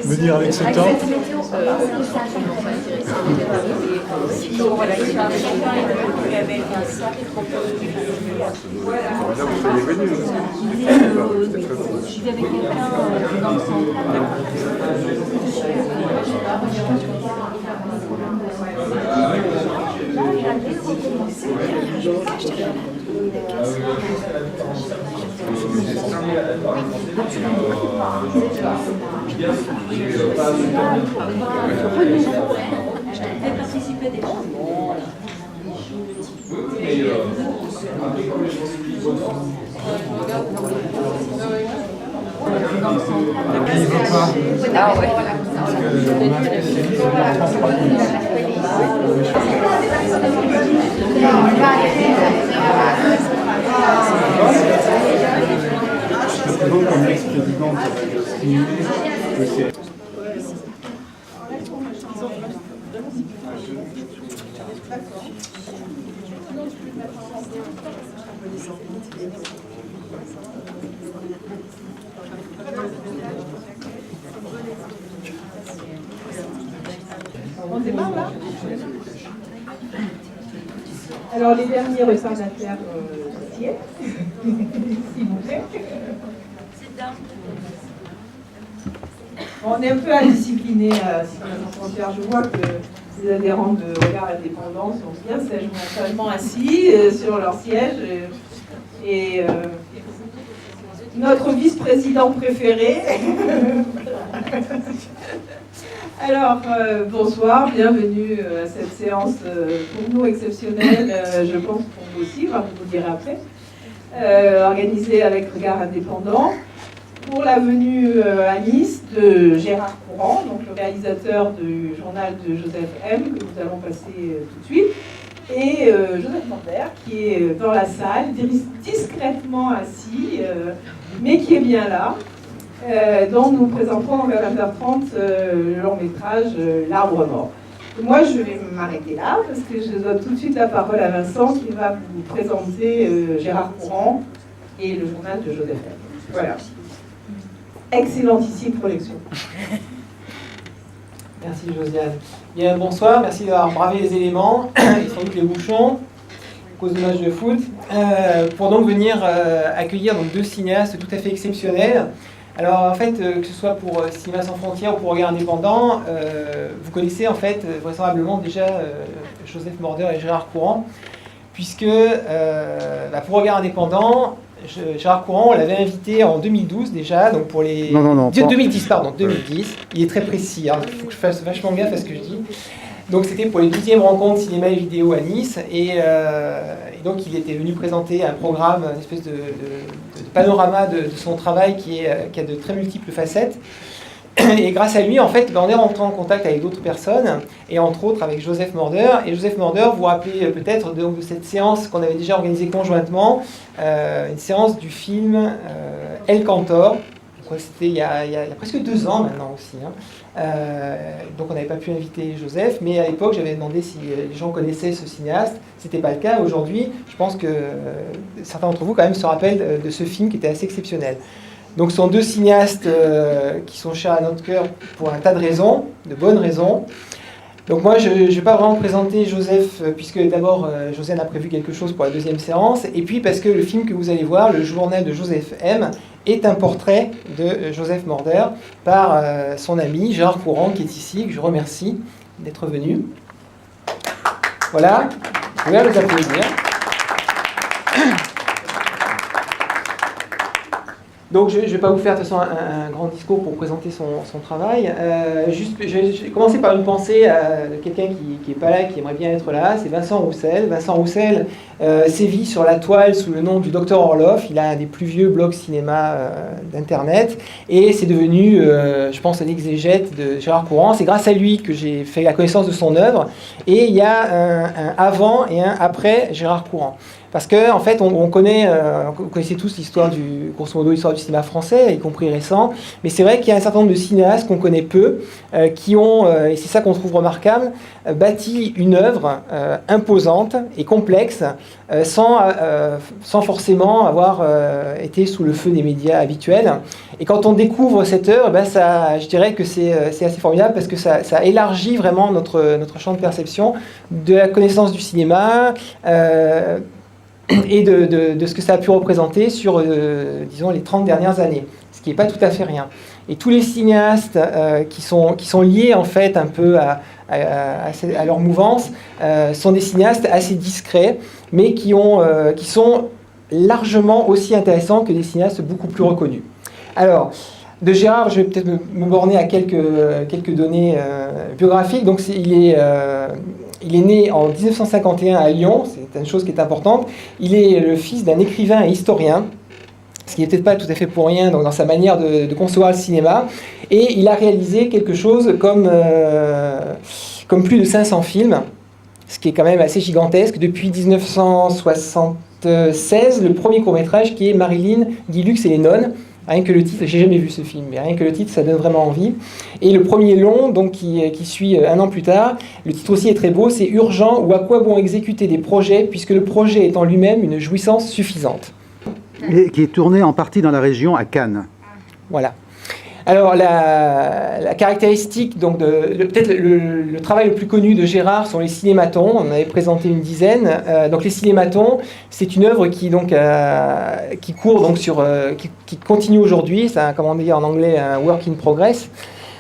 Venir avec ce temps. Ah ouais. Comme l'expédiente stimulée, On démarre là. Alors les derniers retardataires s'y est, s'il vous plaît. On est un peu indiscipliné à Citoyens sans frontières. Je vois que les adhérents de Regard Indépendant sont bien sagement assis sur leur siège. Et notre vice-président préféré. Alors, bonsoir, bienvenue à cette séance pour nous exceptionnelle, je pense pour vous aussi, enfin, vous direz après, organisée avec Regard Indépendant, pour la venue à Nice de Gérard Courant, donc le réalisateur du journal de Joseph M, que nous allons passer tout de suite, et Joseph Morder, qui est dans la salle, discrètement assis, mais qui est bien là. Dont nous présenterons à 20h30 le long métrage L'Arbre mort. Moi, je vais m'arrêter là parce que je donne tout de suite la parole à Vincent qui va vous présenter Gérard Courant et le journal de Joseph M. Voilà. Excellentissime projection. Merci Josiane. Bien, bonsoir, merci d'avoir bravé les éléments et sans doute les bouchons, à cause du match de foot, pour donc venir accueillir donc, deux cinéastes tout à fait exceptionnels. Alors en fait, que ce soit pour Cinéma sans frontières ou pour Regard Indépendant, vous connaissez en fait vraisemblablement déjà Joseph Morder et Gérard Courant, puisque pour Regard Indépendant, Gérard Courant, on l'avait invité en 2012 déjà, donc pour les... Non, 2010, pardon, 2010. Il est très précis, il faut que je fasse vachement gaffe à ce que je dis. Donc c'était pour les 12e rencontres cinéma et vidéo à Nice, et donc il était venu présenter un programme, une espèce de panorama de son travail qui a de très multiples facettes. Et grâce à lui, en fait, on est rentré en contact avec d'autres personnes, et entre autres avec Joseph Morder. Et Joseph Morder, vous vous rappelez peut-être de cette séance qu'on avait déjà organisée conjointement, une séance du film El Cantor. C'était il y a presque 2 ans maintenant aussi. Donc on n'avait pas pu inviter Joseph, mais à l'époque j'avais demandé si les gens connaissaient ce cinéaste. C'était pas le cas. Aujourd'hui, je pense que certains d'entre vous quand même se rappellent de ce film qui était assez exceptionnel. Donc ce sont deux cinéastes qui sont chers à notre cœur pour un tas de raisons, de bonnes raisons. Donc moi, je ne vais pas vraiment présenter Joseph, puisque d'abord, Josiane a prévu quelque chose pour la deuxième séance, et puis parce que le film que vous allez voir, le journal de Joseph M, est un portrait de Joseph Morder par son ami Gérard Courant, qui est ici, que je remercie d'être venu. Voilà, vous pouvez les applaudir. Donc je ne vais pas vous faire de toute façon un grand discours pour présenter son travail. Je vais commencer par une pensée de quelqu'un qui n'est pas là, qui aimerait bien être là, c'est Vincent Roussel. Vincent Roussel sévit sur la toile sous le nom du Dr Orloff. Il a un des plus vieux blogs cinéma d'Internet et c'est devenu, je pense, un exégète de Gérard Courant. C'est grâce à lui que j'ai fait la connaissance de son œuvre et il y a un avant et un après Gérard Courant. Parce que en fait, on connaît, vous connaissez tous l'histoire grosso modo, l'histoire du cinéma français, y compris récent. Mais c'est vrai qu'il y a un certain nombre de cinéastes qu'on connaît peu, qui ont, et c'est ça qu'on trouve remarquable, bâti une œuvre imposante et complexe, sans forcément avoir été sous le feu des médias habituels. Et quand on découvre cette œuvre, ben je dirais que c'est assez formidable parce que ça élargit vraiment notre champ de perception de la connaissance du cinéma et de ce que ça a pu représenter sur, disons, les 30 dernières années, ce qui n'est pas tout à fait rien. Et tous les cinéastes qui sont liés en fait un peu à leur mouvance sont des cinéastes assez discrets, mais qui sont largement aussi intéressants que des cinéastes beaucoup plus reconnus. Alors, de Gérard, je vais peut-être me borner à quelques données biographiques. Donc, il est né en 1951 à Lyon, c'est une chose qui est importante. Il est le fils d'un écrivain et historien, ce qui n'est peut-être pas tout à fait pour rien dans sa manière de concevoir le cinéma. Et il a réalisé quelque chose comme plus de 500 films, ce qui est quand même assez gigantesque. Depuis 1976, le premier court-métrage qui est Marilyn, Guy Lux et les nonnes. Rien que le titre, j'ai jamais vu ce film, mais rien que le titre, ça donne vraiment envie. Et le premier long, donc qui suit un an plus tard, le titre aussi est très beau, c'est Urgent ou à quoi bon exécuter des projets puisque le projet est en lui-même une jouissance suffisante. Et qui est tourné en partie dans la région à Cannes. Voilà. Alors la caractéristique, donc peut-être le travail le plus connu de Gérard sont les cinématons. On en avait présenté une dizaine. Donc les cinématons, c'est une œuvre qui court donc qui continue aujourd'hui. C'est comment dire en anglais un work in progress.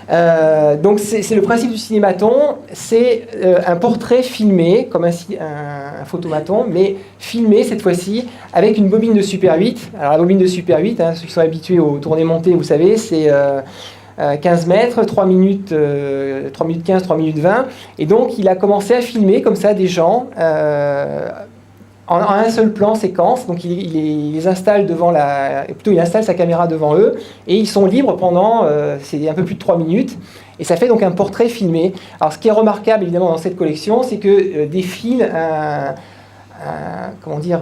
Donc c'est le principe du cinématon, c'est un portrait filmé comme un photomaton, mais filmé cette fois-ci avec une bobine de Super 8. Alors la bobine de Super 8, ceux qui sont habitués aux tournées montées, vous savez, c'est 15 mètres, 3 minutes 15, 3 minutes 20. Et donc il a commencé à filmer comme ça des gens en un seul plan séquence, donc il les installe il installe sa caméra devant eux, et ils sont libres pendant, c'est un peu plus de 3 minutes, et ça fait donc un portrait filmé. Alors ce qui est remarquable évidemment dans cette collection, c'est que défile comment dire,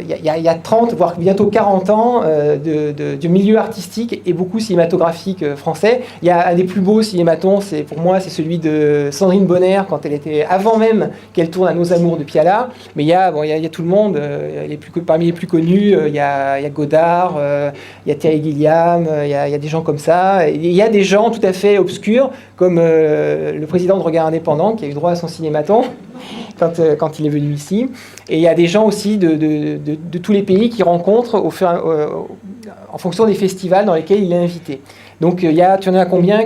il y a 30, voire bientôt 40 ans de milieu artistique et beaucoup cinématographique français. Il y a un des plus beaux cinématons, pour moi, c'est celui de Sandrine Bonner, quand elle était, avant même qu'elle tourne à Nos Amours de Piala. Mais il y a tout le monde, parmi les plus connus, il y a Godard, il y a Terry Gilliam, il y a des gens comme ça. Et il y a des gens tout à fait obscurs, comme le président de Regard Indépendant, qui a eu droit à son cinématon quand il est venu ici. Et il y a des gens aussi de tous les pays qui rencontrent en fonction des festivals dans lesquels il est invité. Donc tu en as combien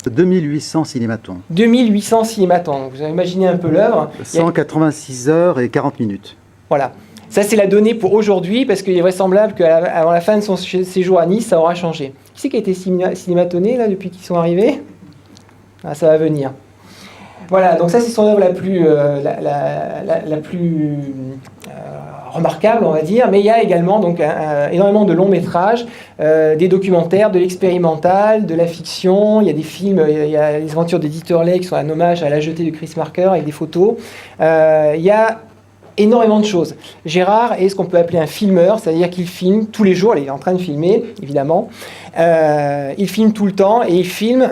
2800 cinématons. 2800 cinématons. Vous imaginez un peu l'œuvre. 186 heures et 40 minutes. Voilà. Ça, c'est la donnée pour aujourd'hui, parce qu'il est vraisemblable qu'avant la fin de son séjour à Nice, ça aura changé. Qui c'est qui a été cinématonné là, depuis qu'ils sont arrivés ? Ça va venir. Voilà, donc ça c'est son œuvre la plus remarquable, on va dire, mais il y a également donc énormément de longs métrages, des documentaires, de l'expérimental, de la fiction, il y a des films, il y a les aventures de Dieterle qui sont un hommage à La Jetée de Chris Marker avec des photos, il y a énormément de choses. Gérard est ce qu'on peut appeler un filmeur, c'est-à-dire qu'il filme tous les jours, il est en train de filmer, évidemment, il filme tout le temps et il filme...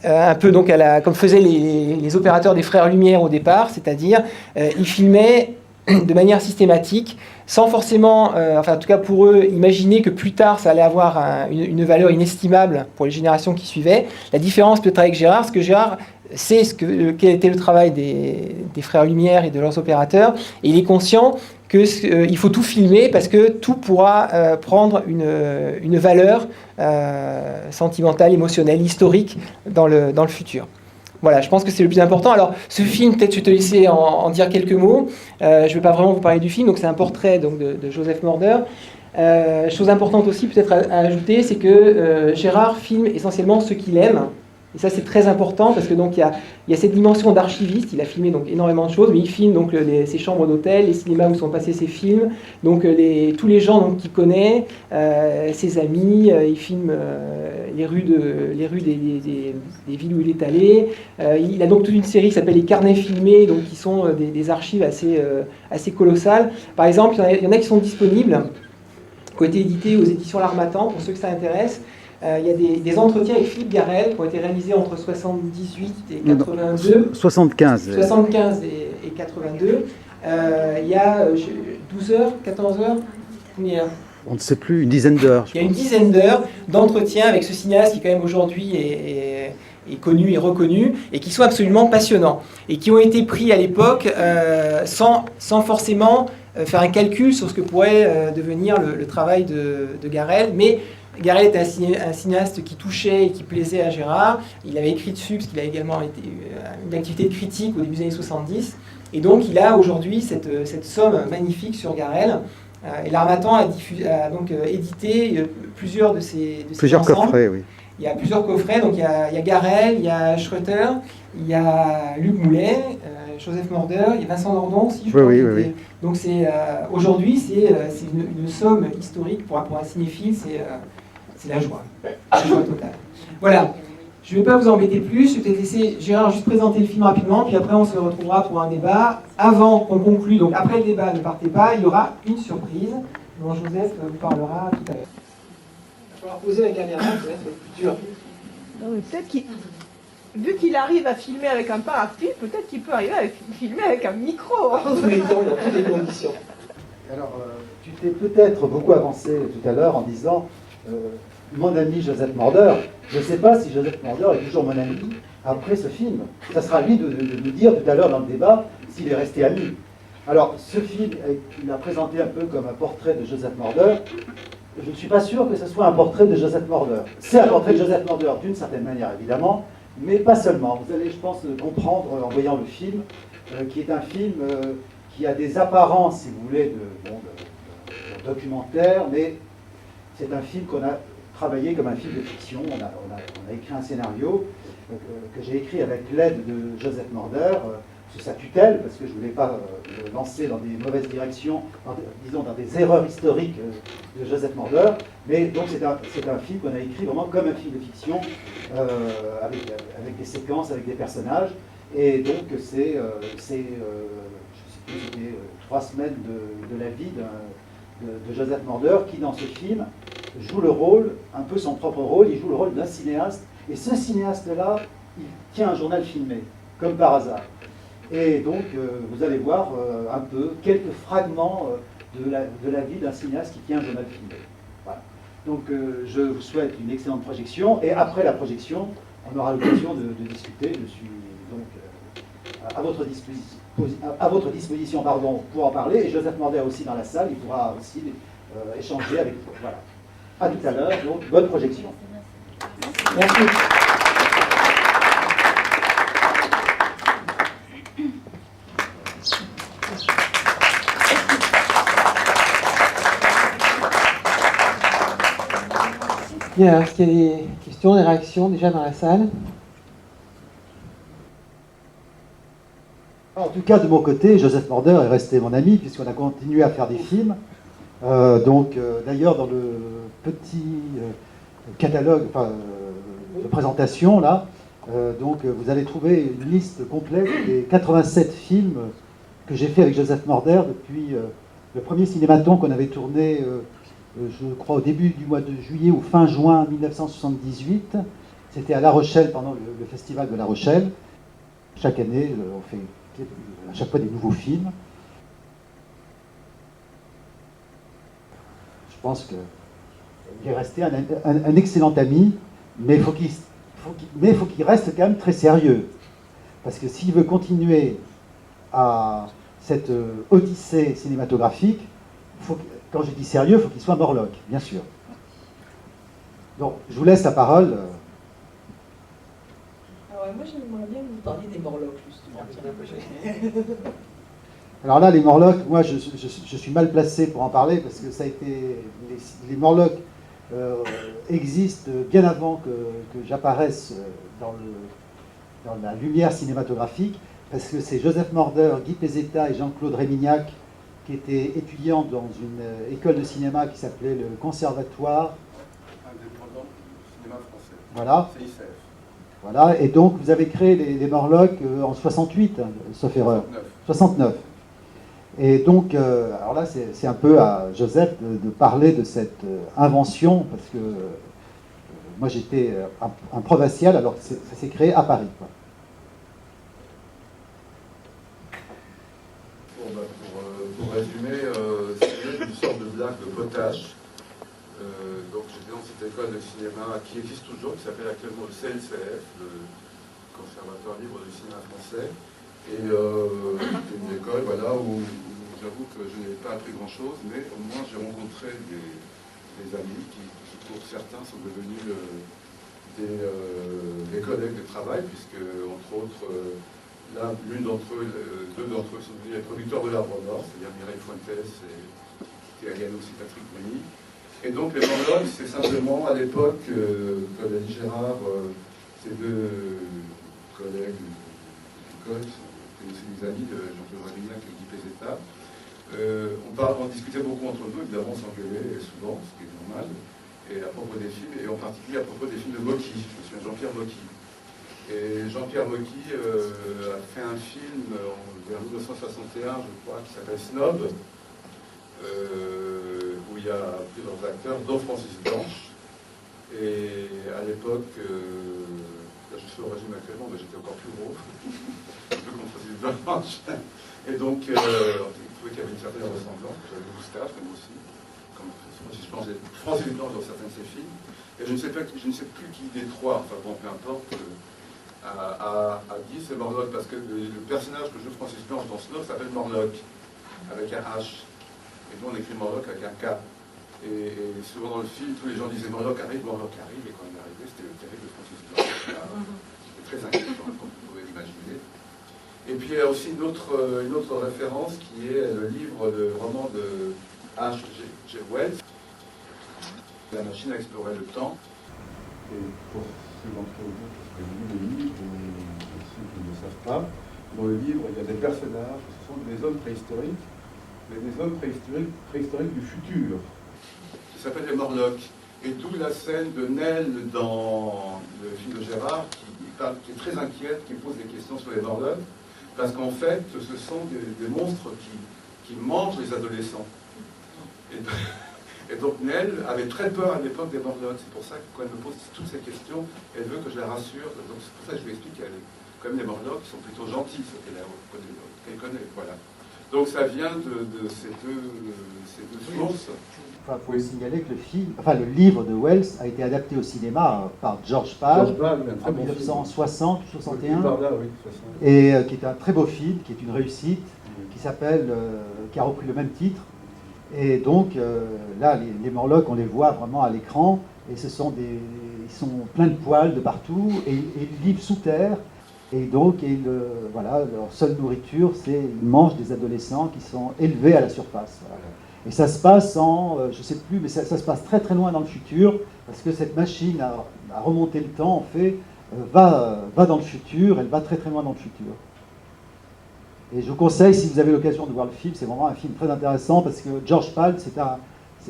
un peu donc comme faisaient les opérateurs des Frères Lumière au départ, c'est-à-dire ils filmaient de manière systématique, sans forcément, en tout cas pour eux, imaginer que plus tard ça allait avoir une valeur inestimable pour les générations qui suivaient. La différence peut-être avec Gérard, c'est que Gérard sait quel était le travail des Frères Lumière et de leurs opérateurs, et il est conscient qu'il faut tout filmer parce que tout pourra prendre une valeur sentimentale, émotionnelle, historique dans le futur. Voilà, je pense que c'est le plus important. Alors, ce film, peut-être je vais te laisser en dire quelques mots. Je ne vais pas vraiment vous parler du film, donc c'est un portrait donc, de Joseph Morder. Chose importante aussi peut-être à ajouter, c'est que Gérard filme essentiellement ce qu'il aime. Et ça, c'est très important parce que donc il y a cette dimension d'archiviste. Il a filmé donc énormément de choses, mais il filme donc ses chambres d'hôtel, les cinémas où sont passés ses films, donc tous les gens donc, qu'il connaît, ses amis. Il filme les rues des villes où il est allé. Il a donc toute une série qui s'appelle les carnets filmés, donc qui sont des archives assez colossales. Par exemple, il y en a qui sont disponibles, qui ont été édités aux éditions L'Harmattan, pour ceux que ça intéresse. Il y a des entretiens avec Philippe Garrel qui ont été réalisés entre 78 et 82. 75. 75 et 82. Il y a 12 heures, 14 heures, combien ? On ne sait plus, une dizaine d'heures. Il y a une dizaine d'heures d'entretien avec ce cinéaste qui quand même aujourd'hui est connu et reconnu, et qui sont absolument passionnants, et qui ont été pris à l'époque sans forcément faire un calcul sur ce que pourrait devenir le travail de Garrel, mais Garrel était un cinéaste qui touchait et qui plaisait à Gérard. Il avait écrit dessus parce qu'il a également été une activité de critique au début des années 70. Et donc il a aujourd'hui cette somme magnifique sur Garrel. Et L'Harmattan a donc édité plusieurs de ces Plusieurs ensembles. coffrets, oui. Il y a plusieurs coffrets, donc il y a Garrel, il y a Schroeter, il y a Luc Moulet, Joseph Morder, il y a Vincent Nordon aussi, je crois. Oui. Donc aujourd'hui, c'est une somme historique pour un cinéphile, c'est la joie totale. Voilà, je ne vais pas vous embêter plus, je vais peut-être laisser Gérard juste présenter le film rapidement, puis après on se retrouvera pour un débat. Avant qu'on conclue, donc après le débat, ne partez pas, il y aura une surprise dont Joseph vous parlera tout à l'heure. Il va falloir poser la caméra, ça va être plus dur. Non, mais peut-être vu qu'il arrive à filmer avec un parapluie, peut-être qu'il peut arriver à filmer avec un micro. Tous les temps, il y a toutes les conditions. Alors, tu t'es peut-être beaucoup avancé tout à l'heure en disant mon ami Joseph Morder. Je ne sais pas si Joseph Morder est toujours mon ami après ce film. Ça sera à lui de nous dire tout à l'heure dans le débat s'il est resté ami. Alors, ce film, il a présenté un peu comme un portrait de Joseph Morder. Je ne suis pas sûr que ce soit un portrait de Joseph Morder. C'est un portrait de Joseph Morder d'une certaine manière, évidemment, mais pas seulement. Vous allez, je pense, comprendre en voyant le film, qui est un film qui a des apparences, si vous voulez, de documentaire, mais c'est un film qu'on a travaillé comme un film de fiction. On a écrit un scénario que j'ai écrit avec l'aide de Joseph Morder, sous sa tutelle, parce que je ne voulais pas le lancer dans des mauvaises directions, disons dans des erreurs historiques de Joseph Morder. Mais donc c'est un film qu'on a écrit vraiment comme un film de fiction, avec des séquences, avec des personnages. Et donc c'est je sais plus, c'était 3 semaines de la vie de Joseph Morder, qui dans ce film joue le rôle, un peu son propre rôle, il joue le rôle d'un cinéaste. Et ce cinéaste-là, il tient un journal filmé, comme par hasard. Et donc, vous allez voir un peu quelques fragments de la vie d'un cinéaste qui tient un journal filmé. Voilà. Donc, je vous souhaite une excellente projection. Et après la projection, on aura l'occasion de discuter. Je suis donc à votre disposition pour en parler. Et Joseph Morder aussi dans la salle. Il pourra aussi échanger avec vous. Voilà. À tout à l'heure. Donc, bonne projection. Merci. Bien, est-ce qu'il y a des questions, des réactions déjà dans la salle ? En tout cas, de mon côté, Joseph Morder est resté mon ami, puisqu'on a continué à faire des films. D'ailleurs, dans le petit catalogue de présentation, là, vous allez trouver une liste complète des 87 films que j'ai fait avec Joseph Morder depuis le premier cinématon qu'on avait tourné, je crois, au début du mois de juillet ou fin juin 1978. C'était à La Rochelle, pendant le festival de La Rochelle. Chaque année, on fait à chaque fois des nouveaux films. Je pense qu'il est resté un excellent ami, mais il faut qu'il reste quand même très sérieux. Parce que s'il veut continuer à cette odyssée cinématographique, quand je dis sérieux, il faut qu'il soit Morlock, bien sûr. Donc, je vous laisse la parole. Alors, moi, j'aimerais bien que vous parliez des Morlocks, justement. Alors là, les Morlocks, moi, je suis mal placé pour en parler, parce que ça a été... Les Morlocks existe bien avant que j'apparaisse dans la lumière cinématographique, parce que c'est Joseph Morder, Guy Pezzetta et Jean-Claude Rémignac qui étaient étudiants dans une école de cinéma qui s'appelait le Conservatoire. Indépendant du cinéma français. Voilà. CICF. Voilà. Et donc vous avez créé les Morlocks en 68, sauf erreur. 69. Et donc, alors là, c'est un peu à Joseph de parler de cette invention, parce que moi j'étais un provincial, alors que ça s'est créé à Paris, quoi. Pour résumer, c'est une sorte de blague de potage. Donc j'étais dans cette école de cinéma qui existe toujours, qui s'appelle actuellement le CLCF, le Conservatoire libre du cinéma français. Et c'était une école voilà, où j'avoue que je n'ai pas appris grand-chose, mais au moins j'ai rencontré des amis qui, pour certains, sont devenus des collègues de travail, puisque, entre autres, deux d'entre eux sont devenus les producteurs de l'Arbre Mort, c'est-à-dire Mireille Fuentes et Ariane aussi Patrick Bruni. Et donc les Morlocks, c'est simplement à l'époque, comme l'a dit Gérard, ces deux collègues d'école, c'est aussi des amis de Jean-Claude Rémignac et Guy Pezzetta. On discutait beaucoup entre nous, évidemment, on s'engueulait souvent, ce qui est normal, et à propos des films, et en particulier à propos des films de Mocky. Je me souviens de Jean-Pierre Mocky. Et Jean-Pierre Mocky a fait un film vers 1961, je crois, qui s'appelle Snob, où il y a plusieurs acteurs, dont Francis Blanche. Et à l'époque, je suis au régime actuellement, mais j'étais encore plus gros, un peu comme Francis Blanche. Et donc, il trouvait qu'il y avait une certaine ressemblance. J'avais des moustaches, comme aussi, comme Francis Blanche dans certains de ses films. Et je ne sais plus qui des trois, enfin bon, peu importe, a dit c'est Morlock, parce que le personnage que joue Francis Blanche dans Snob s'appelle Morlock, avec un H. Et nous, on écrit Morlock avec un K. Et souvent dans le film, tous les gens disaient Morlock arrive, et quand il est arrivé, c'était le terrible de Francis Blanche. C'était très inquiétant, comme vous pouvez l'imaginer. Et puis il y a aussi une autre référence qui est le roman de H.G. Wells, La machine à explorer le temps. Et pour ceux d'entre vous qui auraient lu le livre, ou ceux qui ne le savent pas, dans le livre, il y a des personnages, ce sont des hommes préhistoriques, mais des hommes préhistoriques du futur, qui s'appellent les Morlocks. Et d'où la scène de Nell dans le film de Gérard, qui est très inquiète, qui pose des questions sur les Morlocks, parce qu'en fait, ce sont des monstres qui mangent les adolescents. Et donc Nell avait très peur à l'époque des Morlocks. C'est pour ça que quand elle me pose toutes ces questions, elle veut que je la rassure. Donc c'est pour ça que je lui explique qu'elle est comme les Morlocks sont plutôt gentils, ce qu'elle connaît. Voilà. Donc ça vient de ces deux sources. Il faut signaler que le livre de Wells a été adapté au cinéma par George Pal en 1960 ou 61, et qui est un très beau film, qui est une réussite, qui a repris le même titre. Et donc là, les Morlocks, on les voit vraiment à l'écran, et ils sont pleins de poils de partout, et ils vivent sous terre. Et donc, voilà, leur seule nourriture, c'est ils mangent des adolescents qui sont élevés à la surface. Voilà. Et ça se passe je ne sais plus, mais ça se passe très très loin dans le futur, parce que cette machine à remonter le temps, en fait, va dans le futur, elle va très très loin dans le futur. Et je vous conseille, si vous avez l'occasion de voir le film, c'est vraiment un film très intéressant, parce que George Pal,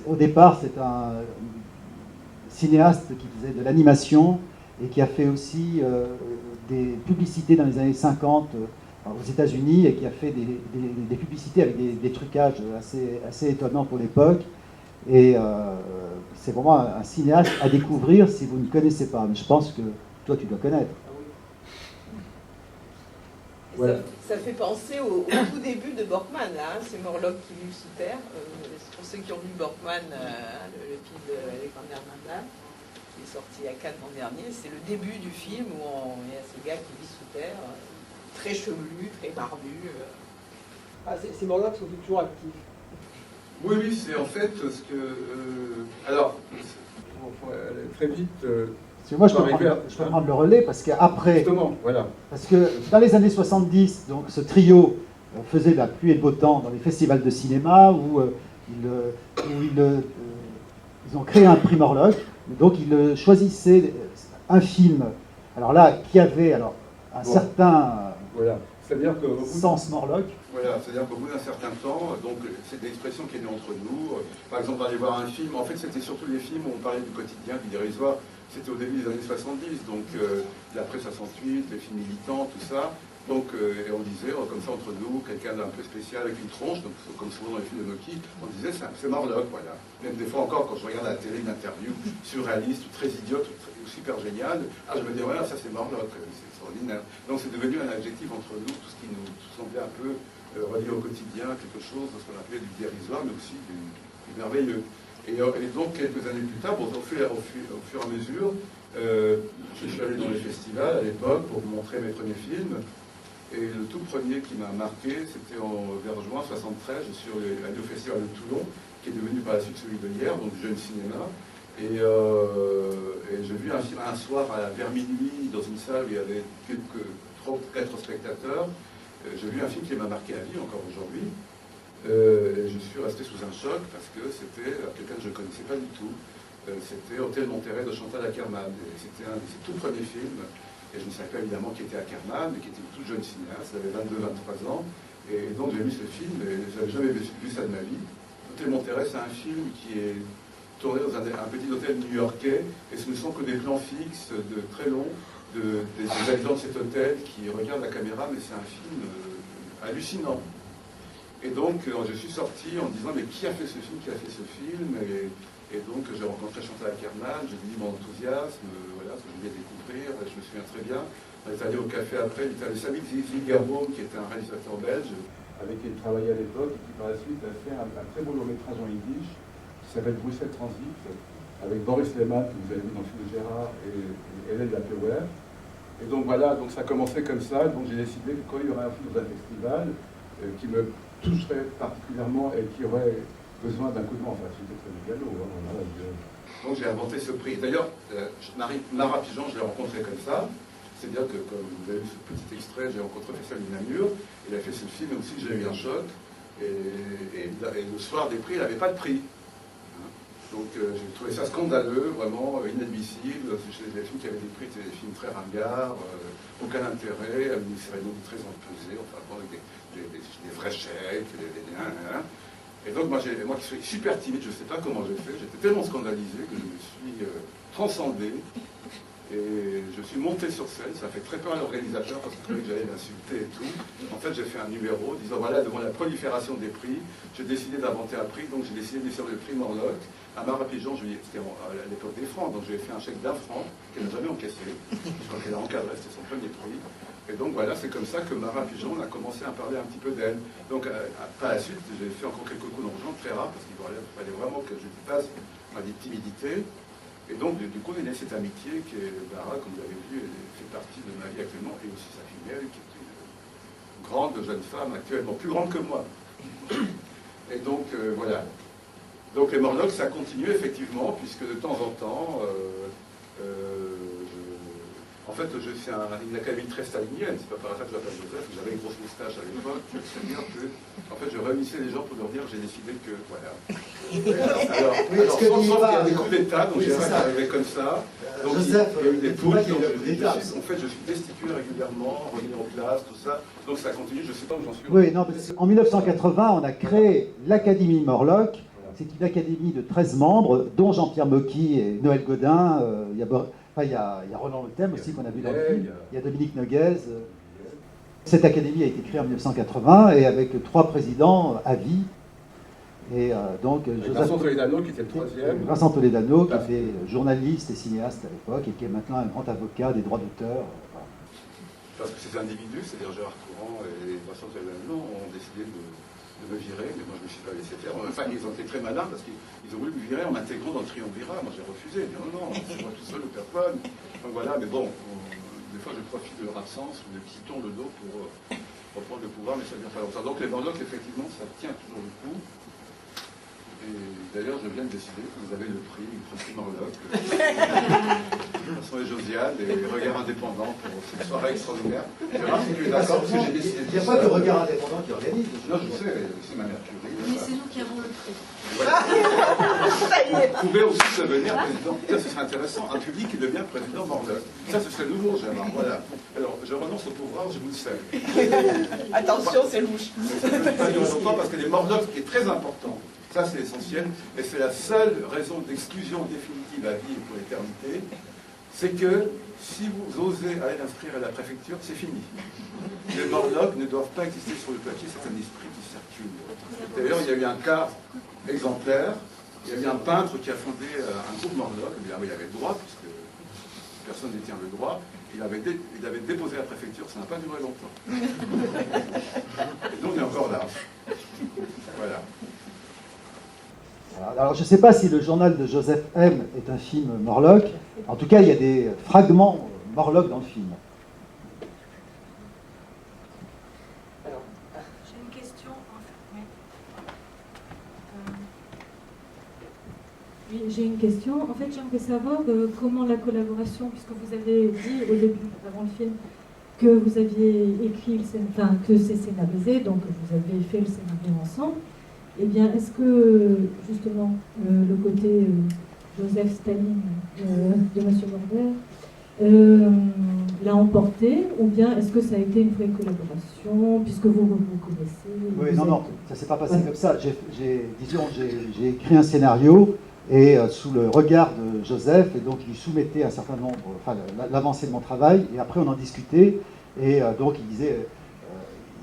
au départ, c'est un cinéaste qui faisait de l'animation, et qui a fait aussi des publicités dans les années 50 aux États-Unis, et qui a fait des publicités avec des trucages assez étonnants pour l'époque. Et c'est vraiment un cinéaste à découvrir si vous ne connaissez pas. Mais je pense que toi, tu dois connaître. Voilà. Ça fait penser au tout début de Borkman, là, hein, c'est Morlock qui vit sous terre. Pour ceux qui ont vu Borkman, le film d'Alexander Mandel, qui est sorti à Cannes l'an dernier, c'est le début du film où il y a ce gars qui vit sous terre, très chevelu, très barbu. Ces Morlocks sont toujours actifs. Oui, c'est en fait ce que... alors, pour aller très vite... Moi, je peux prendre le relais, parce qu'après... Justement, voilà. Parce que dans les années 70, donc, ce trio faisait la pluie et le beau temps dans les festivals de cinéma, où ils ils ont créé un prix Morlock, donc ils choisissaient un film, alors là, qui avait alors, un certain Voilà. C'est-à-dire que sens Morlock. Voilà, c'est-à-dire qu'au bout d'un certain temps, donc c'est une expression qui est née entre nous. Par exemple, on allait voir un film, en fait c'était surtout les films où on parlait du quotidien, du dérisoire. C'était au début des années 70, donc l'après 68, les films militants, tout ça. Donc, et on disait, comme ça entre nous, quelqu'un d'un peu spécial avec une tronche, donc, comme souvent dans les films de Noki, on disait c'est Morlock, voilà. Même des fois encore, quand je regarde à la télé une interview surréaliste, ou très idiote, ou super géniale, je me dis voilà, ça c'est Morlock, c'est extraordinaire. Donc c'est devenu un adjectif entre nous, tout ce qui nous semblait un peu relié au quotidien, quelque chose de ce qu'on appelait du dérisoire, mais aussi du merveilleux. Et donc, quelques années plus tard, au fur et à mesure, je suis allé dans les festivals à l'époque pour montrer mes premiers films. Et le tout premier qui m'a marqué, c'était vers juin 73, je suis allé au festival de Toulon, qui est devenu par la suite celui de hier, donc Jeune Cinéma. Et j'ai vu un film un soir vers minuit dans une salle où il y avait 3 ou 4 spectateurs. J'ai vu un film qui m'a marqué à vie encore aujourd'hui. Je suis resté sous un choc parce que c'était quelqu'un que je ne connaissais pas du tout. C'était Hôtel Monterrey de Chantal Akerman. C'était un de ses tout premiers films. Et je ne savais pas évidemment qui était Akerman, mais qui était une toute jeune cinéaste. Elle avait 22-23 ans. Et donc j'ai vu ce film et je n'avais jamais vu ça de ma vie. Hôtel Monterrey, c'est un film qui est tourné dans un petit hôtel new-yorkais. Et ce ne sont que des plans fixes, très longs, des habitants de cet hôtel qui regardent la caméra. Mais c'est un film hallucinant. Et donc, je suis sorti en me disant, mais qui a fait ce film, et donc, j'ai rencontré Chantal Akerman, j'ai dit mon enthousiasme, voilà, ce que je voulais découvrir, je me souviens très bien. On est allé au café après, il était allé Samy Zigarom, qui était un réalisateur belge, avec qui il travaillait à l'époque, et qui par la suite a fait un très beau long métrage en yiddish, qui s'appelle Bruxelles Transit, avec Boris Lehmann, que vous avez vu dans le film de Gérard, et Hélène Lapéouer. Et donc voilà, donc ça a commencé comme ça, donc j'ai décidé que quand il y aurait un film dans un festival, qui me toucherait particulièrement et qui aurait besoin d'un coup de main. Enfin, c'était très mégalo. Donc j'ai inventé ce prix. D'ailleurs, Mara Pigeon, je l'ai rencontré comme ça. C'est-à-dire que, comme vous avez vu ce petit extrait, j'ai rencontré Faisal Namur. Il a fait ce film aussi, j'ai eu un choc. Et le soir des prix, il n'avait pas de prix. Donc j'ai trouvé ça scandaleux, vraiment inadmissible. Les films qui avaient des prix, c'était des films très ringards, aucun intérêt, une cérémonie très empesée, enfin, avec des vrais chèques, et donc moi qui suis super timide, je ne sais pas comment j'ai fait, j'étais tellement scandalisé que je me suis transcendé et je suis monté sur scène. Ça fait très peur à l'organisateur parce que je croyais que j'allais l'insulter et tout. En fait, j'ai fait un numéro disant voilà, devant la prolifération des prix, j'ai décidé d'inventer un prix, donc j'ai décidé de laisser le prix Morlock. À Mara Pigeon, c'était à l'époque des francs, donc je lui ai fait un chèque d'1 franc qu'elle n'a jamais encaissé. Je crois qu'elle a encadré, c'était son premier prix. Et donc voilà, c'est comme ça que Mara Pigeon a commencé à parler un petit peu d'elle. Donc par la suite, j'ai fait encore quelques coups d'argent très rares parce qu'il fallait vraiment que je dépasse ma timidité. Et donc du coup, il y a cette amitié qui est Mara, comme vous l'avez vu, elle fait partie de ma vie actuellement, et aussi sa fille Mel, qui est une grande jeune femme actuellement, plus grande que moi. Et donc voilà. Donc les Morlocks, ça continue effectivement, puisque de temps en temps, en fait, c'est une académie très stalinienne, c'est pas par hasard que je m'appelle Joseph, j'avais une grosse moustache à l'époque, c'est-à-dire que, en fait, je réunissais les gens pour leur dire, j'ai décidé que, voilà. Alors sans qu'il y ait des coups d'État, donc j'ai arrivé comme ça, donc Joseph, il y a eu des poules, en fait, je suis destitué régulièrement, remis en classe, tout ça, donc ça continue, je sais pas où j'en suis. Oui, non, parce qu'en 1980, on a créé l'Académie Morlock. C'est une académie de 13 membres, dont Jean-Pierre Mocky et Noël Godin. Il y a Roland Le Thème aussi qu'on a vu dans le film. Il y a Dominique Noguez. Cette académie a été créée en 1980 et avec 3 présidents à vie. Et donc Vincent Toledano qui était le 3e. Vincent Toledano qui était journaliste et cinéaste à l'époque et qui est maintenant un grand avocat des droits d'auteur. Parce que ces individus, c'est-à-dire Gérard Courant et Vincent Toledano, ont décidé de me virer, mais moi je ne me suis pas laissé faire. Enfin, ils ont été très malins parce qu'ils ont voulu me virer en m'intégrant dans le triumvirat. Moi j'ai refusé, mais non, c'est moi tout seul ou personne. Donc voilà, mais bon, des fois je profite de leur absence ou de qui tournent le dos pour reprendre le pouvoir, mais ça ne vient pas longtemps. Donc les Morlocks, effectivement, ça tient toujours le coup. Et d'ailleurs, je viens de décider que vous avez le prix Morlock. François et Josiane, et Regard Indépendant pour cette soirée extraordinaire. Gérard, si tu es d'accord, parce que j'ai décidé. Il n'y a pas que Regard Indépendant qui organise. Non, je sais, c'est ma Mercury. Mais c'est nous qui avons le prix. Voilà. Vous pouvez aussi devenir président. Ça, ce serait intéressant. Un public qui devient président Morlock. Ça, ce serait nouveau, Gérard. Voilà. Alors, je renonce au pouvoir, je vous le sais. Attention, c'est louche. Ça ne peut pas durer longtemps parce que les Morlocks, ce qui est très important, ça c'est essentiel, et c'est la seule raison d'exclusion définitive à vie et pour l'éternité, c'est que si vous osez aller l'inscrire à la préfecture, c'est fini. Les Morlocks ne doivent pas exister sur le papier, c'est un esprit qui circule. D'ailleurs, il y a eu un cas exemplaire, il y a eu un peintre qui a fondé un groupe Morlock, il avait le droit, puisque personne ne détient le droit, il avait déposé à la préfecture, ça n'a pas duré longtemps. Et donc on est encore là. Voilà. Alors, je ne sais pas si le journal de Joseph M. est un film Morlock. En tout cas, il y a des fragments Morlock dans le film. Alors, J'ai une question. Oui, j'ai une question. En fait, j'aimerais savoir comment la collaboration, puisque vous avez dit au début, avant le film, que vous aviez écrit, que c'est scénarisé, donc vous avez fait le scénario ensemble. Eh bien, est-ce que, justement, le côté Joseph Staline de M. Morder l'a emporté, ou bien est-ce que ça a été une vraie collaboration, puisque vous connaissez... Oui, non, ça ne s'est pas passé comme ça. J'ai écrit un scénario, et sous le regard de Joseph, et donc je lui soumettais un certain nombre, enfin l'avancée de mon travail, et après on en discutait, et donc il disait,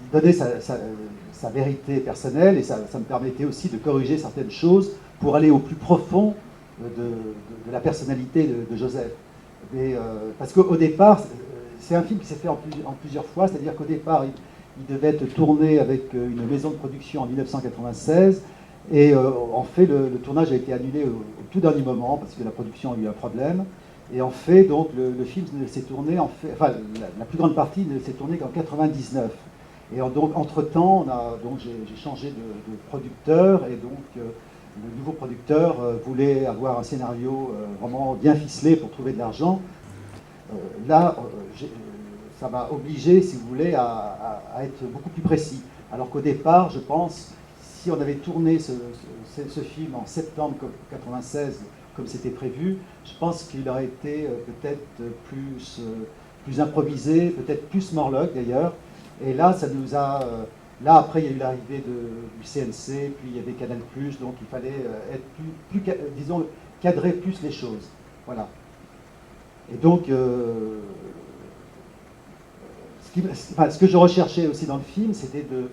il donnait sa vérité personnelle, et ça me permettait aussi de corriger certaines choses pour aller au plus profond de la personnalité de Joseph. Parce qu'au départ, c'est un film qui s'est fait en plusieurs fois, c'est-à-dire qu'au départ, il devait être tourné avec une maison de production en 1996, et en fait, le tournage a été annulé au tout dernier moment parce que la production a eu un problème. Et en fait, donc, le film s'est tourné, la plus grande partie ne s'est tournée qu'en 1999. Et donc, entre-temps, j'ai changé de producteur, et donc le nouveau producteur voulait avoir un scénario vraiment bien ficelé pour trouver de l'argent. Ça m'a obligé, si vous voulez, à être beaucoup plus précis. Alors qu'au départ, je pense, si on avait tourné ce film en septembre 1996, comme c'était prévu, je pense qu'il aurait été peut-être plus improvisé, peut-être plus Morlock d'ailleurs. Et là, ça nous a... là, après, il y a eu l'arrivée du CNC, puis il y avait Canal+, donc il fallait être plus disons, cadrer plus les choses. Voilà. Et donc, ce que je recherchais aussi dans le film, c'était de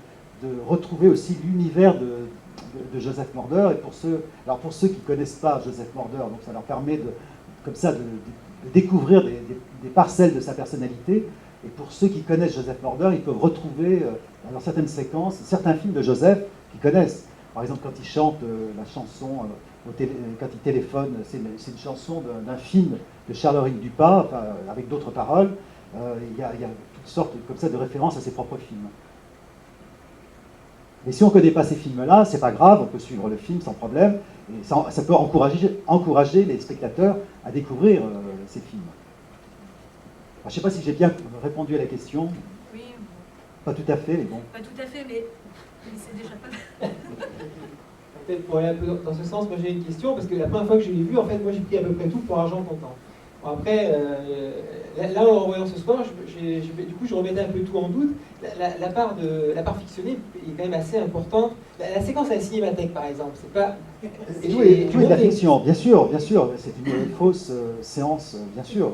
retrouver aussi l'univers de Joseph Morder. Et pour ceux qui ne connaissent pas Joseph Morder, donc ça leur permet de découvrir des parcelles de sa personnalité. Et pour ceux qui connaissent Joseph Morder, ils peuvent retrouver dans certaines séquences, certains films de Joseph qu'ils connaissent. Par exemple, quand il chante la chanson, quand il téléphone, c'est une chanson d'un film de Charles-Henri Dupas, avec d'autres paroles. Il y a toutes sortes comme ça de références à ses propres films. Mais si on ne connaît pas ces films-là, c'est pas grave, on peut suivre le film sans problème, et ça peut encourager les spectateurs à découvrir ces films. Alors, je ne sais pas si j'ai bien répondu à la question. Oui. Pas tout à fait, mais bon. Pas tout à fait, mais c'est déjà pas... peut-être pour aller un peu dans ce sens, moi j'ai une question, parce que la première fois que je l'ai vu, en fait, moi j'ai pris à peu près tout pour argent comptant. Bon, après, là en le voyant ce soir, du coup je remettais un peu tout en doute. La part fictionnée est quand même assez importante. La séquence à la cinémathèque, par exemple, c'est pas... Tout est de la fiction, bien sûr, c'est une fausse séance, bien sûr.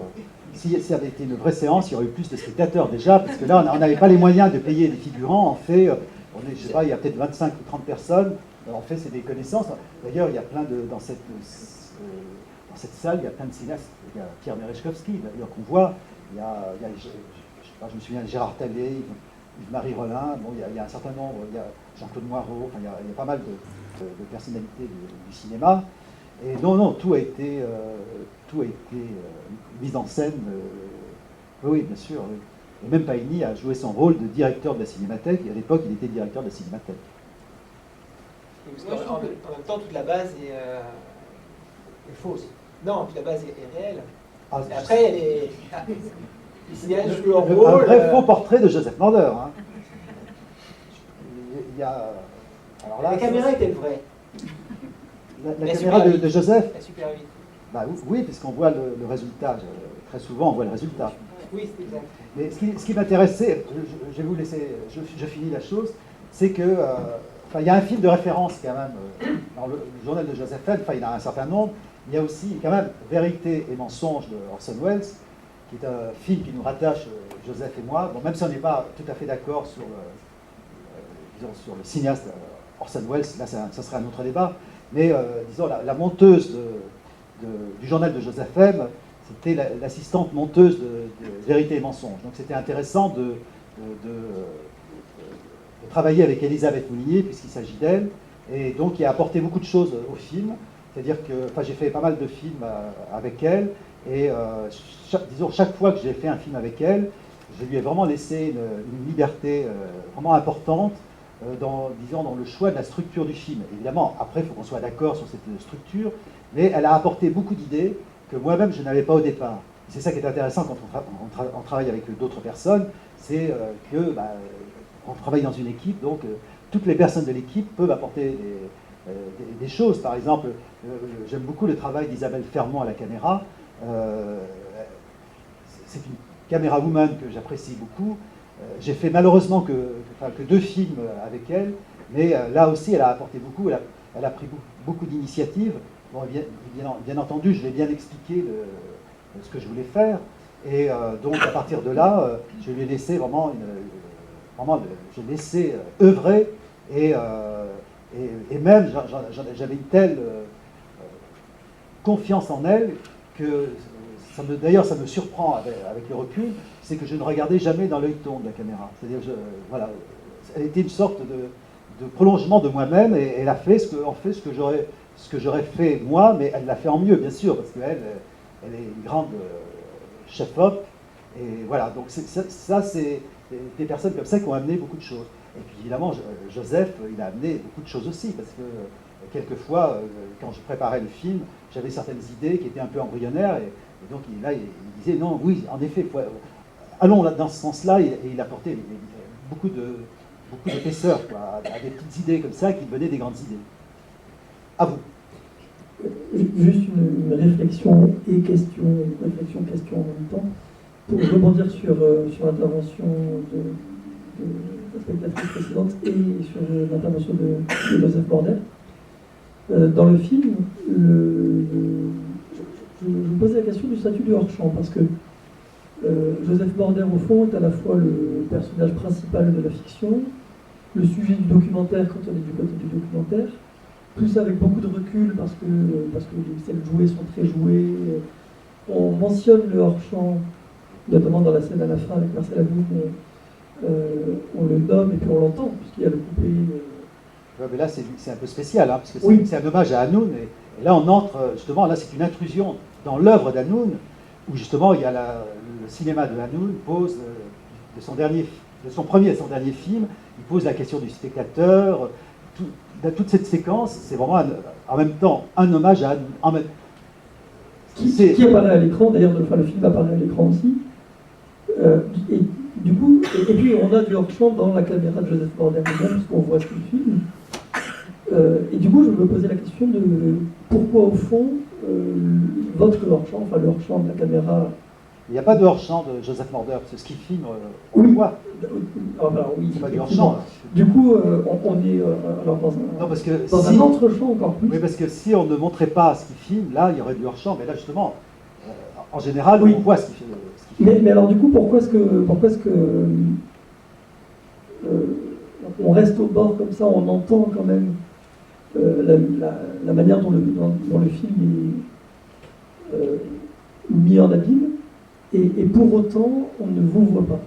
Si ça avait été une vraie séance, il y aurait eu plus de spectateurs déjà, parce que là, on n'avait pas les moyens de payer des figurants. En fait, je sais pas, il y a peut-être 25 ou 30 personnes. En fait, c'est des connaissances. D'ailleurs, il y a plein dans cette salle, il y a plein de cinéastes. Il y a Pierre Merechkovski, d'ailleurs, qu'on voit. Je me souviens de Gérard Tallet, Yves-Marie Rollin. Bon, il y a un certain nombre. Il y a Jean-Claude Moirot. Enfin, il y a pas mal de personnalités du cinéma. Et non, tout a été mis en scène. Oui, bien sûr. Oui. Et même Paini a joué son rôle de directeur de la Cinémathèque. Et à l'époque, il était directeur de la Cinémathèque. Parce qu'en en même temps, toute la base est fausse. Non, toute la base est réelle. Ah, Et après, elle est. Les cinéastes jouent leur un rôle. vrai faux portrait de Joseph Morder. Hein. Il y a... Alors là, La caméra est-elle vraie? la La caméra Super de 8. Joseph, La Super 8. bah, oui, puisqu'on voit le résultat. Très souvent, on voit le résultat. Oui, c'est exact. Mais ce qui m'intéressait, je vais vous laisser, je finis la chose, c'est que, il y a un film de référence quand même dans le journal de Joseph F. Il y en a un certain nombre. Il y a aussi quand même Vérité et mensonge de Orson Welles, qui est un film qui nous rattache, Joseph et moi. Bon, même si on n'est pas tout à fait d'accord sur sur le cinéaste Orson Welles, là ça serait un autre débat. Mais disons, la monteuse du journal de Joseph M., c'était l'assistante monteuse de Vérité et mensonge. Donc c'était intéressant de travailler avec Elisabeth Moulinier, puisqu'il s'agit d'elle, et donc il a apporté beaucoup de choses au film. C'est-à-dire que j'ai fait pas mal de films avec elle, et chaque fois que j'ai fait un film avec elle, je lui ai vraiment laissé une liberté vraiment importante dans le choix de la structure du film. Évidemment, après, il faut qu'on soit d'accord sur cette structure, mais elle a apporté beaucoup d'idées que moi-même, je n'avais pas au départ. C'est ça qui est intéressant quand on travaille avec d'autres personnes, c'est on travaille dans une équipe, donc toutes les personnes de l'équipe peuvent apporter des choses. Par exemple, j'aime beaucoup le travail d'Isabelle Fermont à la caméra. C'est une caméra woman que j'apprécie beaucoup. J'ai fait malheureusement que 2 films avec elle, mais là aussi elle a apporté beaucoup, elle a pris beaucoup d'initiatives. Bon, bien entendu, je l'ai bien expliqué ce que je voulais faire, et donc à partir de là, je lui ai laissé vraiment je l'ai laissé œuvrer, et même j'avais une telle confiance en elle que d'ailleurs ça me surprend avec le recul, c'est que je ne regardais jamais dans l'œil ton de la caméra. C'est-à-dire, elle était une sorte de prolongement de moi-même, et elle a fait ce que j'aurais fait moi, mais elle l'a fait en mieux, bien sûr, parce qu'elle est une grande chef-op, et voilà. Donc ça, c'est des personnes comme ça qui ont amené beaucoup de choses. Et puis évidemment, Joseph, il a amené beaucoup de choses aussi, parce que quelquefois, quand je préparais le film, j'avais certaines idées qui étaient un peu embryonnaires, et donc il disait non, oui, en effet, allons dans ce sens-là, et il apportait beaucoup d'épaisseur à des petites idées comme ça qui devenaient des grandes idées. À vous. Juste une réflexion et question, question en même temps, pour rebondir sur l'intervention de la spectatrice précédente et sur l'intervention de Joseph Morder. Dans le film, je me posais la question du statut du hors-champ, parce que Joseph Morder, au fond, est à la fois le personnage principal de la fiction, le sujet du documentaire quand on est du côté du documentaire, tout ça avec beaucoup de recul parce que les scènes jouées sont très jouées. On mentionne le hors-champ, notamment dans la scène à la fin avec Marcel Agoun, on le nomme et puis on l'entend, puisqu'il y a le coupé. Ouais, mais là, c'est un peu spécial, hein, parce que oui. C'est un hommage à Hanoun, et là on entre, justement, là c'est une intrusion dans l'œuvre d'Hanoun, où justement il y a le cinéma de Hanoun pose, de son premier à son dernier film, il pose la question du spectateur. Toute cette séquence, c'est vraiment en même temps un hommage à Hanoun. Qui apparaît à l'écran, d'ailleurs, le film apparaît à l'écran aussi. Et du coup, et puis on a du hors-champ dans la caméra de Joseph Morder, parce qu'on voit tout le film. Et du coup, je me posais la question de pourquoi, au fond, votre hors-champ, le hors-champ de la caméra. Il n'y a pas de hors-champ de Joseph Morder, c'est ce qu'il filme, on oui. le voit. Oui, c'est pas du hors-champ. Du coup, on est alors dans un autre champ encore plus. Oui, parce que si on ne montrait pas ce qu'il filme, là, il y aurait du hors-champ, mais là, justement, en général, oui. On voit ce qu'il filme. Mais alors, du coup, pourquoi est-ce que on reste au bord comme ça, on entend quand même la manière dont le film est mis en abîme, et pour autant, on ne vous voit pas.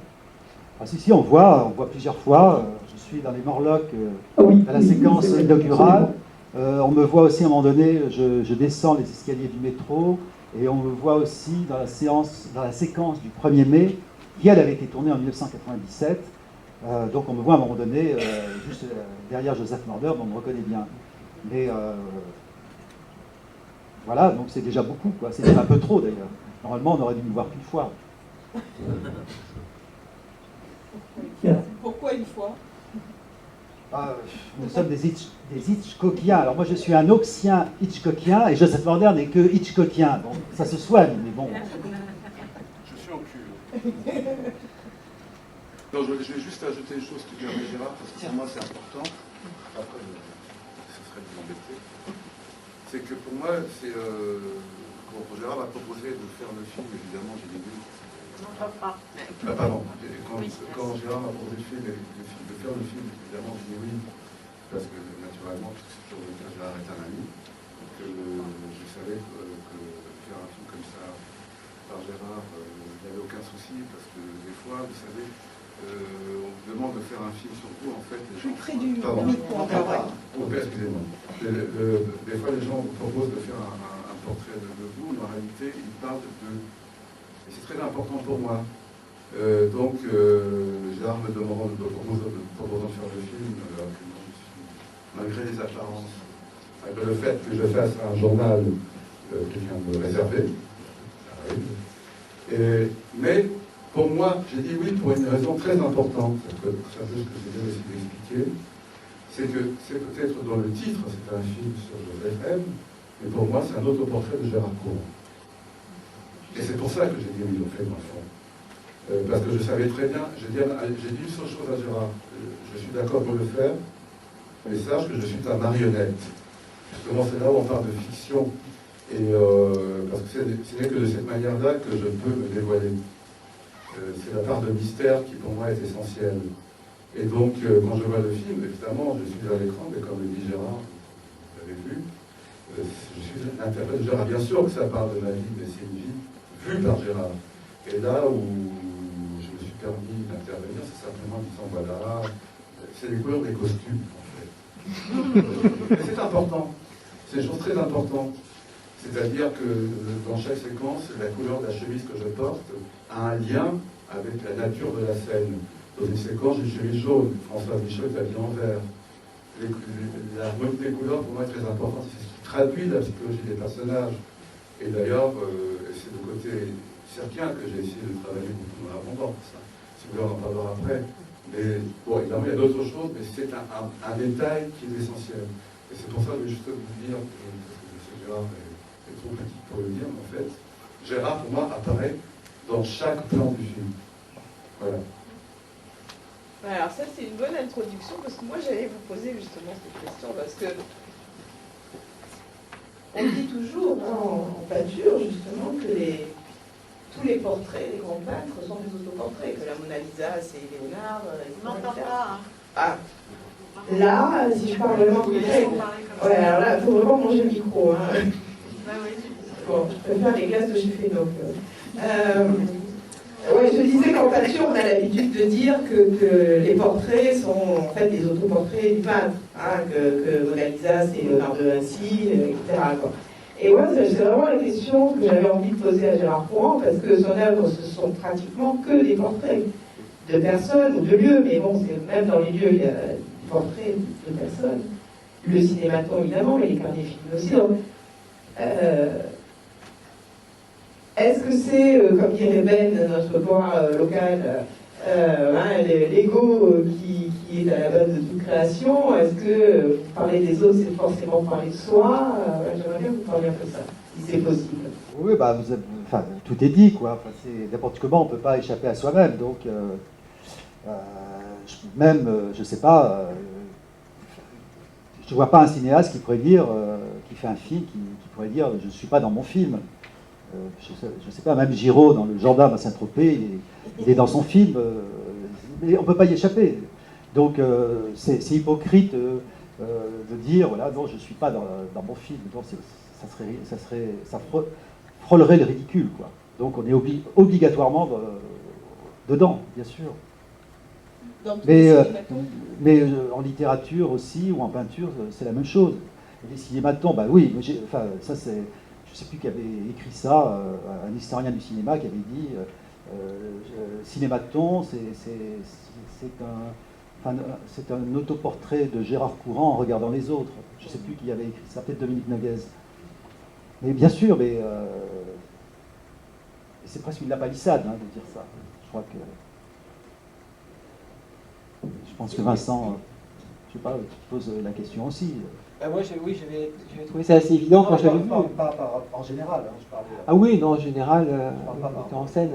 Ah, si, on voit plusieurs fois. Je suis dans les Morlocks, à la séquence inaugurale. On me voit aussi à un moment donné, je descends les escaliers du métro, et on me voit aussi dans la séquence du 1er mai, qui elle avait été tournée en 1997. Donc on me voit à un moment donné, juste derrière Joseph Morder, mais on me reconnaît bien. Mais voilà, donc c'est déjà beaucoup, quoi. C'est déjà un peu trop d'ailleurs. Normalement, on aurait dû me voir qu'une fois. Pourquoi une fois? Nous sommes des Hitchcockiens. Alors moi je suis un Oxien Hitchcockien et Joseph Morder n'est que Hitchcockien. Donc ça se soigne, mais bon. Je suis en cure. Non, je vais juste ajouter une chose que dit Gérard, parce que pour moi c'est important. Après, ce serait de m'embêter. C'est que pour moi, quand Gérard m'a proposé de faire le film, évidemment, j'ai dit oui. Pardon. Quand Gérard m'a proposé de faire le film, évidemment, j'ai dit oui. Parce que naturellement, c'est toujours le cas, Gérard est un ami. Donc je savais que faire un film comme ça par Gérard, il n'y avait aucun souci, parce que des fois, vous savez, on vous demande de faire un film sur vous, en fait, les gens... Pardon. Excusez-moi. Des fois, les gens vous proposent de faire un portrait de vous, mais en réalité, ils parlent de... Et c'est très important pour moi. Donc, Gérard me demandant de faire le film, malgré les apparences, malgré le fait que je fasse un journal qui vient de me réserver, ça arrive. Mais, pour moi, j'ai dit oui pour une raison très importante, c'est un peu ce que j'ai essayé d'expliquer, c'est que c'est peut-être dans le titre, c'est un film sur Joseph M, mais pour moi, c'est un autoportrait de Gérard Courant. Et c'est pour ça que j'ai dit oui au fait, dans le fond. Parce que je savais très bien, j'ai dit une seule chose à Gérard, je suis d'accord pour le faire, mais sache que je suis ta marionnette. Justement, c'est là où on parle de fiction, et parce que ce n'est que de cette manière-là que je peux me dévoiler. C'est la part de mystère qui pour moi est essentielle. Et donc, quand je vois le film, évidemment, je suis à l'écran, mais comme le dit Gérard, vous l'avez vu, je suis l'interprète de Gérard. Bien sûr que ça parle de ma vie, mais c'est une vie vue par Gérard. Et là où je me suis permis d'intervenir, c'est simplement en disant, voilà, c'est les couleurs des costumes, en fait. Mais c'est important, c'est une chose très importante. C'est-à-dire que dans chaque séquence, la couleur de la chemise que je porte a un lien avec la nature de la scène. Dans une séquence, j'ai une chemise jaune, François Michaud est habillé en vert. L'harmonie des couleurs, pour moi, est très importante. C'est ce qui traduit la psychologie des personnages. Et d'ailleurs, c'est le côté cirquien que j'ai essayé de travailler beaucoup dans l'abondance. Si vous voulez, on en parlera après. Mais bon, évidemment, il y a d'autres choses, mais c'est un détail qui est essentiel. Et c'est pour ça que je veux juste vous dire, parce que M. Gérard est trop petit pour le dire, mais en fait, Gérard, pour moi, apparaît dans chaque plan du film. Voilà. Alors ça, c'est une bonne introduction, parce que moi, j'allais vous poser justement cette question, parce que on dit toujours en peinture, justement, que tous les portraits des grands peintres sont des autoportraits, que la Mona Lisa, c'est Léonard, etc. Ah, là, si je parle vraiment ouais, alors là, il faut vraiment manger le micro. Hein. Bon, je préfère les glaces de chez Fénoc. Ouais, je disais qu'en peinture, on a l'habitude de dire que les portraits sont en fait des autoportraits du peintre, hein, que Mona Lisa, c'est Léonard de Vinci, etc. Quoi. Et moi, c'est vraiment la question que j'avais envie de poser à Gérard Courant, parce que son œuvre, ce sont pratiquement que des portraits de personnes ou de lieux, mais bon, même dans les lieux, il y a des portraits de personnes. Le cinématon, évidemment, mais les carnets films aussi. Donc, est-ce que c'est, comme dirait Ben, notre voix locale, l'ego qui est à la base de toute création? Est-ce que parler des autres, c'est forcément parler de soi? J'aimerais bien que vous parliez un peu de ça, si c'est possible. Oui, bah, tout est dit, quoi. Enfin, n'importe comment, on ne peut pas échapper à soi-même. Donc, je ne sais pas, je ne vois pas un cinéaste qui pourrait dire, qui fait un film, qui pourrait dire « je ne suis pas dans mon film ». Je ne sais pas, même Giraud, dans Le Gendarme à Saint-Tropez, il est dans son film, mais on ne peut pas y échapper. Donc c'est hypocrite de dire, voilà, non, je ne suis pas dans mon film. Donc, ça frôlerait le ridicule, quoi. Donc on est obligatoirement dedans, bien sûr. Mais en littérature aussi, ou en peinture, c'est la même chose. Les cinématons, bah oui, ça c'est... Je ne sais plus qui avait écrit ça, un historien du cinéma qui avait dit Cinématon, c'est un autoportrait de Gérard Courant en regardant les autres. Je ne sais plus qui avait écrit ça, peut-être Dominique Noguez. Mais bien sûr, mais c'est presque une lapalissade de dire ça. Je pense que Vincent, je sais pas, tu poses la question aussi. Moi, j'avais trouvé ça assez évident quand je l'avais vu. Pas en général, je parlais. Ah oui, non, en général, le metteur en scène,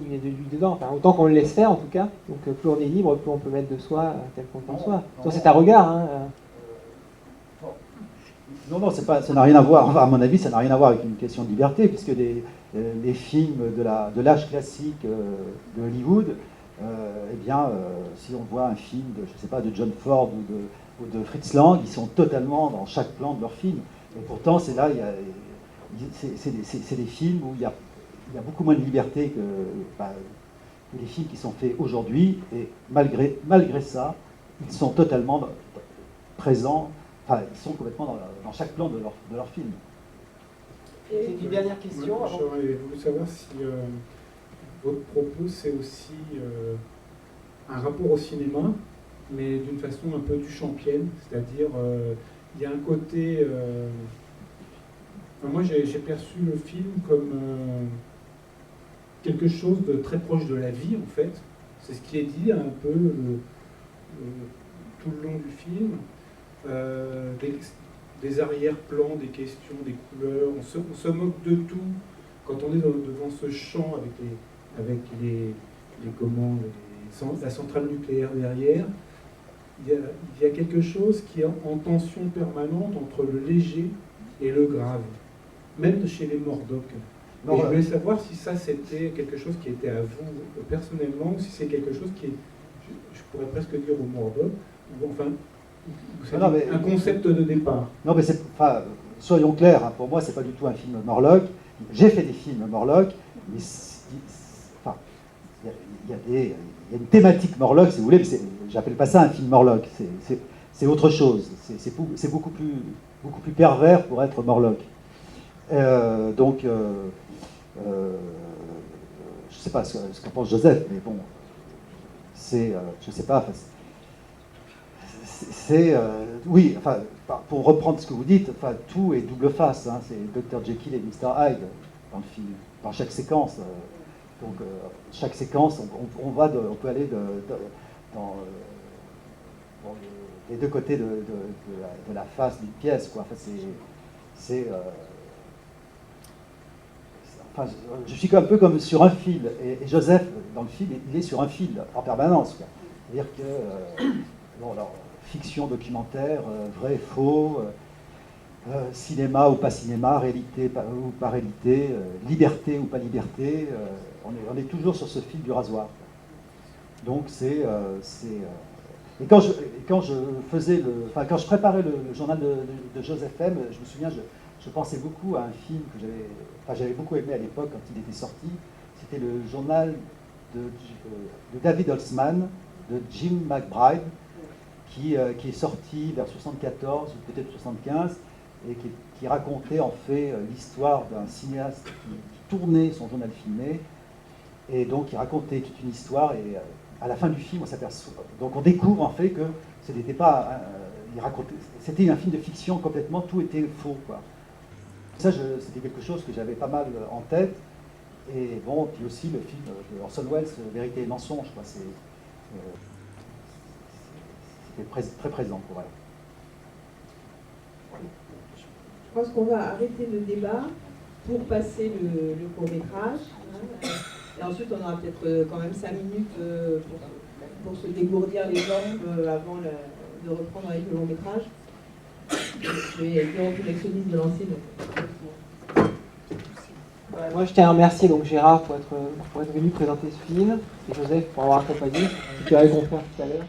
il vient de lui dedans. Enfin, autant qu'on le laisse faire, en tout cas. Donc, plus on est libre, plus on peut mettre de soi tel qu'on pense soi. C'est un regard. Hein. Non, ça n'a rien à voir. À mon avis, ça n'a rien à voir avec une question de liberté, puisque les films de l'âge classique de Hollywood, si on voit un film de, je sais pas, de John Ford ou de Fritz Lang, ils sont totalement dans chaque plan de leur film. Et pourtant, c'est des films où il y a beaucoup moins de liberté que les films qui sont faits aujourd'hui. Et malgré ça, ils sont totalement présents. Enfin, ils sont complètement dans chaque plan de leur film. C'est une dernière question. J'aurais voulu savoir si votre propos, c'est aussi un rapport au cinéma, mais d'une façon un peu duchampienne, c'est-à-dire il y a un côté... moi, j'ai perçu le film comme quelque chose de très proche de la vie, en fait. C'est ce qui est dit un peu tout le long du film. Des arrière-plans, des questions, des couleurs. On se moque de tout quand on est devant ce champ avec la centrale nucléaire derrière. Il y a quelque chose qui est en tension permanente entre le léger et le grave, même chez les Mordoc. Et je voulais savoir si ça c'était quelque chose qui était à vous personnellement, ou si c'est quelque chose qui est, je pourrais presque dire au Mordoc, ou enfin, c'est un concept de départ. Non, mais soyons clairs, pour moi, c'est pas du tout un film Morlock. J'ai fait des films Morlock, mais il y a une thématique Morlock, si vous voulez, mais j'appelle pas ça un film Morlock. C'est autre chose. C'est beaucoup plus pervers pour être Morlock. Je sais pas ce qu'en pense Joseph, mais bon, je sais pas. Oui, enfin, pour reprendre ce que vous dites, enfin, tout est double face. Hein, c'est Dr Jekyll et Mr Hyde dans le film, dans chaque séquence. Chaque séquence, on peut aller dans les deux côtés de la face d'une pièce, quoi. Enfin, je suis un peu comme sur un fil, et Joseph, dans le film, il est sur un fil en permanence, quoi. C'est-à-dire que fiction, documentaire, vrai, faux, cinéma ou pas cinéma, réalité ou pas réalité, liberté ou pas liberté, on est toujours sur ce fil du rasoir. Donc et quand je préparais le journal de Joseph M, je me souviens, je pensais beaucoup à un film que j'avais beaucoup aimé à l'époque quand il était sorti. C'était le journal de David Holtzman, de Jim McBride, qui est sorti vers 74 ou peut-être 75 et qui racontait en fait l'histoire d'un cinéaste qui tournait son journal filmé, et donc il racontait toute une histoire, et à la fin du film on s'aperçoit, donc on découvre en fait que ce n'était pas c'était un film de fiction complètement, tout était faux, quoi. Ça, c'était quelque chose que j'avais pas mal en tête. Et bon, puis aussi le film de Orson Welles, Vérité et mensonge, quoi. C'était très présent pour elle. Je pense qu'on va arrêter le débat pour passer le court-métrage. Et ensuite, on aura peut-être quand même 5 minutes pour se dégourdir les jambes avant de reprendre avec le long-métrage. Je vais dire au collectionniste de lancer Moi, je tiens à remercier donc Gérard pour être venu présenter ce film, et Joseph pour avoir accompagné, ce que tu avais compris tout à l'heure.